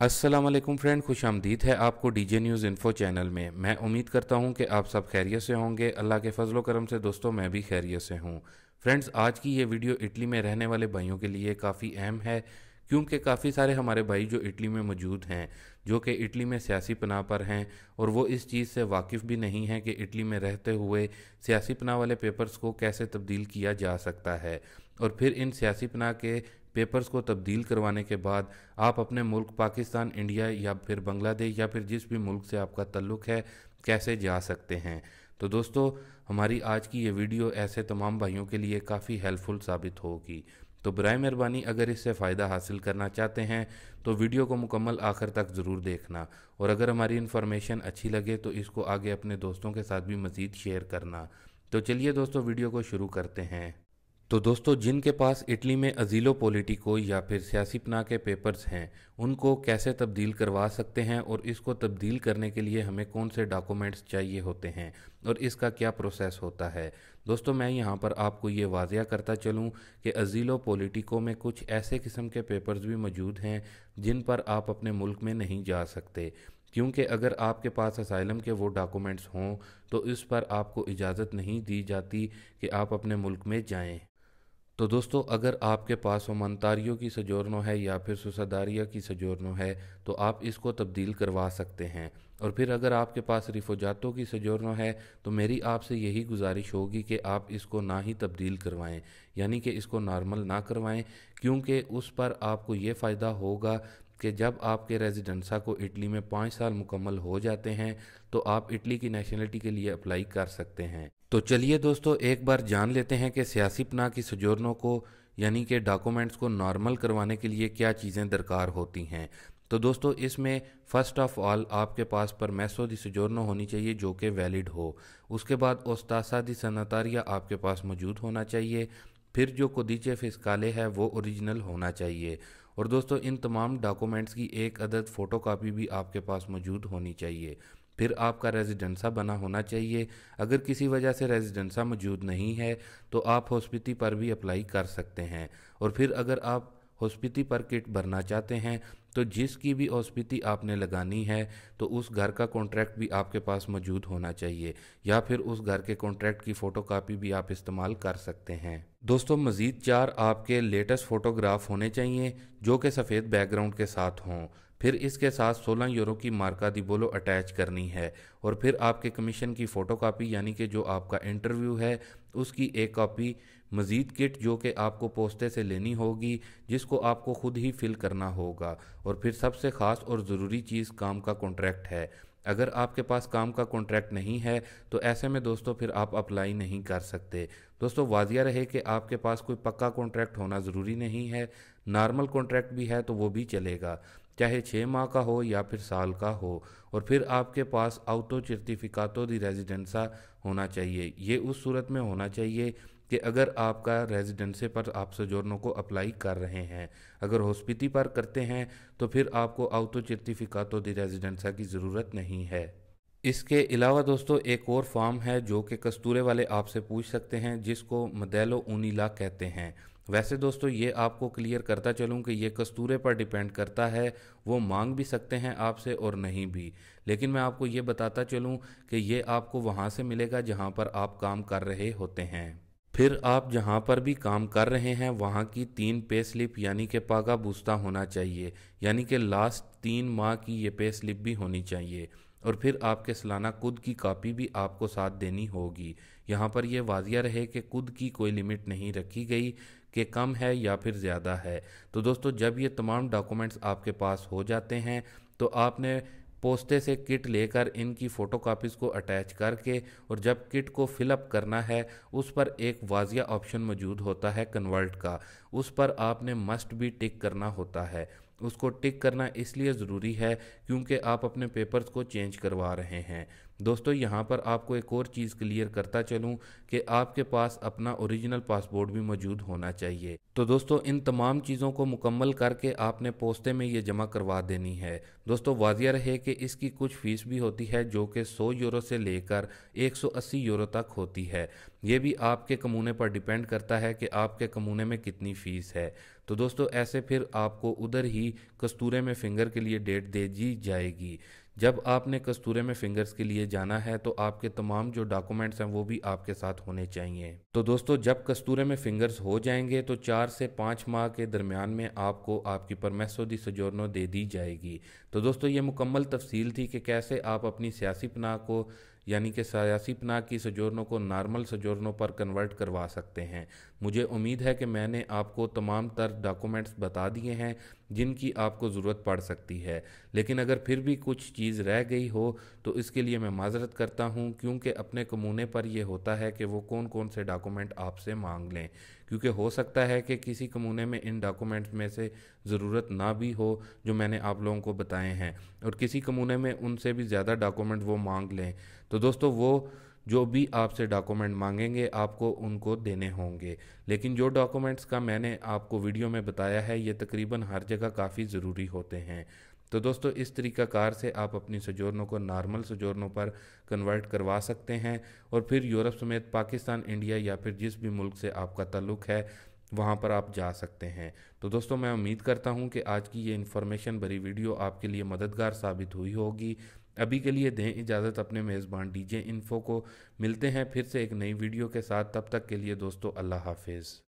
अस्सलाम वालेकुम फ्रेंड, खुशामदीद है आपको डीजे न्यूज़ इन्फो चैनल में। मैं उम्मीद करता हूं कि आप सब खैरियत से होंगे। अल्लाह के फजलो करम से दोस्तों मैं भी खैरियत से हूं। फ्रेंड्स, आज की ये वीडियो इटली में रहने वाले भाइयों के लिए काफ़ी अहम है, क्योंकि काफ़ी सारे हमारे भाई जो इटली में मौजूद हैं, जो कि इटली में सियासी पनाह पर हैं, और वो इस चीज़ से वाकिफ़ भी नहीं हैं कि इटली में रहते हुए सियासी पनाह वाले पेपर्स को कैसे तब्दील किया जा सकता है, और फिर इन सियासी पनाह के पेपर्स को तब्दील करवाने के बाद आप अपने मुल्क पाकिस्तान, इंडिया या फिर बांग्लादेश या फिर जिस भी मुल्क से आपका ताल्लुक़ है कैसे जा सकते हैं। तो दोस्तों, हमारी आज की ये वीडियो ऐसे तमाम भाइयों के लिए काफ़ी हेल्पफुल साबित होगी। तो बराए मेहरबानी अगर इससे फ़ायदा हासिल करना चाहते हैं तो वीडियो को मुकम्मल आखिर तक ज़रूर देखना, और अगर हमारी इन्फॉर्मेशन अच्छी लगे तो इसको आगे अपने दोस्तों के साथ भी मज़ीद शेयर करना। तो चलिए दोस्तों, वीडियो को शुरू करते हैं। तो दोस्तों, जिनके पास इटली में अजीलो पॉलिटिको या फिर सियासी पनाह के पेपर्स हैं, उनको कैसे तब्दील करवा सकते हैं, और इसको तब्दील करने के लिए हमें कौन से डॉक्यूमेंट्स चाहिए होते हैं, और इसका क्या प्रोसेस होता है। दोस्तों, मैं यहाँ पर आपको ये वाज़िया करता चलूँ कि अजीलो पॉलिटिको में कुछ ऐसे किस्म के पेपर्स भी मौजूद हैं जिन पर आप अपने मुल्क में नहीं जा सकते, क्योंकि अगर आपके पास असाइलम के वो डॉक्यूमेंट्स हों तो इस पर आपको इजाज़त नहीं दी जाती कि आप अपने मुल्क में जाएं। तो दोस्तों, अगर आपके पास ओमानतारियो की सजोरनो है या फिर सुसादारिया की सजोरनो है तो आप इसको तब्दील करवा सकते हैं। और फिर अगर आपके पास रिफोजातो की सजोरनो है तो मेरी आपसे यही गुजारिश होगी कि आप इसको ना ही तब्दील करवाएं, यानी कि इसको नॉर्मल ना करवाएं, क्योंकि उस पर आपको ये फ़ायदा होगा कि जब आपके रेजिडेंसा को इटली में 5 साल मुकम्मल हो जाते हैं तो आप इटली की नेशनलिटी के लिए अप्लाई कर सकते हैं। तो चलिए दोस्तों, एक बार जान लेते हैं कि सियासी पनाह की सजोरनों को यानी कि डॉक्यूमेंट्स को नॉर्मल करवाने के लिए क्या चीज़ें दरकार होती हैं। तो दोस्तों, इसमें फ़र्स्ट ऑफ़ ऑल आपके पास परमेसो दी सजोरनो होनी चाहिए जो कि वैलिड हो। उसके बाद ओस्तासा दी सनातारिया आपके पास मौजूद होना चाहिए। फिर जो कोदीचे फिस्काले है वो ओरिजिनल होना चाहिए। और दोस्तों, इन तमाम डॉक्यूमेंट्स की एक अदद फ़ोटोकॉपी भी आपके पास मौजूद होनी चाहिए। फिर आपका रेजिडेंसा बना होना चाहिए। अगर किसी वजह से रेजिडेंसा मौजूद नहीं है तो आप हॉस्पिटी पर भी अप्लाई कर सकते हैं। और फिर अगर आप हॉस्पिटी पर किट भरना चाहते हैं तो जिसकी भी हॉस्पिटी आपने लगानी है तो उस घर का कॉन्ट्रैक्ट भी आपके पास मौजूद होना चाहिए, या फिर उस घर के कॉन्ट्रैक्ट की फ़ोटोकॉपी भी आप इस्तेमाल कर सकते हैं। दोस्तों, मज़ीद 4 आपके लेटेस्ट फ़ोटोग्राफ होने चाहिए जो कि सफ़ेद बैकग्राउंड के साथ हों। फिर इसके साथ 16 यूरो की मार्का दी बोलो अटैच करनी है। और फिर आपके कमीशन की फ़ोटोकॉपी यानी कि जो आपका इंटरव्यू है उसकी एक कॉपी, मज़ीद किट जो कि आपको पोस्टे से लेनी होगी जिसको आपको ख़ुद ही फिल करना होगा। और फिर सबसे ख़ास और ज़रूरी चीज़ काम का कॉन्ट्रैक्ट है। अगर आपके पास काम का कॉन्ट्रैक्ट नहीं है तो ऐसे में दोस्तों फिर आप अप्लाई नहीं कर सकते। दोस्तों, वाजिया रहे कि आपके पास कोई पक्का कॉन्ट्रैक्ट होना ज़रूरी नहीं है। नॉर्मल कॉन्ट्रैक्ट भी है तो वो भी चलेगा, चाहे 6 माह का हो या फिर साल का हो। और फिर आपके पास आउटो सर्टिफिकातो दी रेजिडेंसा होना चाहिए। ये उस सूरत में होना चाहिए कि अगर आपका रेजिडेंसे पर आप सजोरनों को अप्लाई कर रहे हैं। अगर हॉस्पिटी पर करते हैं तो फिर आपको आउटो सर्टिफिकातो दी रेजिडेंसा की ज़रूरत नहीं है। इसके अलावा दोस्तों, एक और फॉर्म है जो कि कस्तूरे वाले आपसे पूछ सकते हैं, जिसको मदेलो ऊनीला कहते हैं। वैसे दोस्तों, ये आपको क्लियर करता चलूँ कि ये कस्तूरे पर डिपेंड करता है, वो मांग भी सकते हैं आपसे और नहीं भी। लेकिन मैं आपको ये बताता चलूँ कि ये आपको वहाँ से मिलेगा जहाँ पर आप काम कर रहे होते हैं। फिर आप जहाँ पर भी काम कर रहे हैं वहाँ की 3 पे स्लिप यानी कि पागा बूस्ता होना चाहिए, यानी कि लास्ट 3 माह की ये पे स्लिप भी होनी चाहिए। और फिर आपके सालाना खुद की कॉपी भी आपको साथ देनी होगी। यहाँ पर यह वाजिया रहे कि खुद की कोई लिमिट नहीं रखी गई कि कम है या फिर ज़्यादा है। तो दोस्तों, जब ये तमाम डॉक्यूमेंट्स आपके पास हो जाते हैं तो आपने पोस्टे से किट लेकर इनकी फ़ोटोकॉपीज़ को अटैच करके, और जब किट को फिलअप करना है उस पर एक वाजिया ऑप्शन मौजूद होता है कन्वर्ट का, उस पर आपने मस्ट भी टिक करना होता है। उसको टिक करना इसलिए ज़रूरी है क्योंकि आप अपने पेपर्स को चेंज करवा रहे हैं। दोस्तों यहाँ पर आपको एक और चीज़ क्लियर करता चलूँ कि आपके पास अपना ओरिजिनल पासपोर्ट भी मौजूद होना चाहिए। तो दोस्तों इन तमाम चीज़ों को मुकम्मल करके आपने पोस्ते में ये जमा करवा देनी है। दोस्तों वाजिया रहे कि इसकी कुछ फ़ीस भी होती है जो कि 100 यूरो से लेकर 180 यूरो तक होती है। ये भी आपके कमूने पर डिपेंड करता है कि आपके कमूने में कितनी फ़ीस है। तो दोस्तों ऐसे फिर आपको उधर ही कस्तूरे में फ़िंगर के लिए डेट दे दी जाएगी। जब आपने कस्तूरे में फिंगर्स के लिए जाना है तो आपके तमाम जो डॉक्यूमेंट्स हैं वो भी आपके साथ होने चाहिए। तो दोस्तों जब कस्तूरे में फिंगर्स हो जाएंगे तो 4 से 5 माह के दरमियान में आपको आपकी परमेसो दी सजोरनो दे दी जाएगी। तो दोस्तों ये मुकम्मल तफसील थी कि कैसे आप अपनी सियासी पनाह को यानी कि सियासी पनाह की सजोरनों को नॉर्मल सजोरनों पर कन्वर्ट करवा सकते हैं। मुझे उम्मीद है कि मैंने आपको तमाम तर डॉक्यूमेंट्स बता दिए हैं जिनकी आपको ज़रूरत पड़ सकती है, लेकिन अगर फिर भी कुछ चीज़ रह गई हो तो इसके लिए मैं माज़रत करता हूँ, क्योंकि अपने कमूने पर यह होता है कि वो कौन कौन से डॉक्यूमेंट आपसे मांग लें, क्योंकि हो सकता है कि किसी कमूने में इन डॉक्यूमेंट्स में से ज़रूरत ना भी हो जो मैंने आप लोगों को बताए हैं, और किसी कमूने में उनसे भी ज़्यादा डॉक्यूमेंट वो मांग लें। तो दोस्तों वो जो भी आपसे डॉक्यूमेंट मांगेंगे आपको उनको देने होंगे, लेकिन जो डॉक्यूमेंट्स का मैंने आपको वीडियो में बताया है ये तकरीबन हर जगह काफ़ी ज़रूरी होते हैं। तो दोस्तों इस तरीक़ाकार से आप अपनी सजोरनों को नॉर्मल सजोरनों पर कन्वर्ट करवा सकते हैं और फिर यूरोप समेत पाकिस्तान, इंडिया या फिर जिस भी मुल्क से आपका ताल्लुक़ है वहाँ पर आप जा सकते हैं। तो दोस्तों मैं उम्मीद करता हूँ कि आज की ये इन्फॉर्मेशन भरी वीडियो आपके लिए मददगार साबित हुई होगी। अभी के लिए दें इजाज़त अपने मेज़बान डीजे इन्फो को। मिलते हैं फिर से एक नई वीडियो के साथ, तब तक के लिए दोस्तों अल्लाह हाफिज़।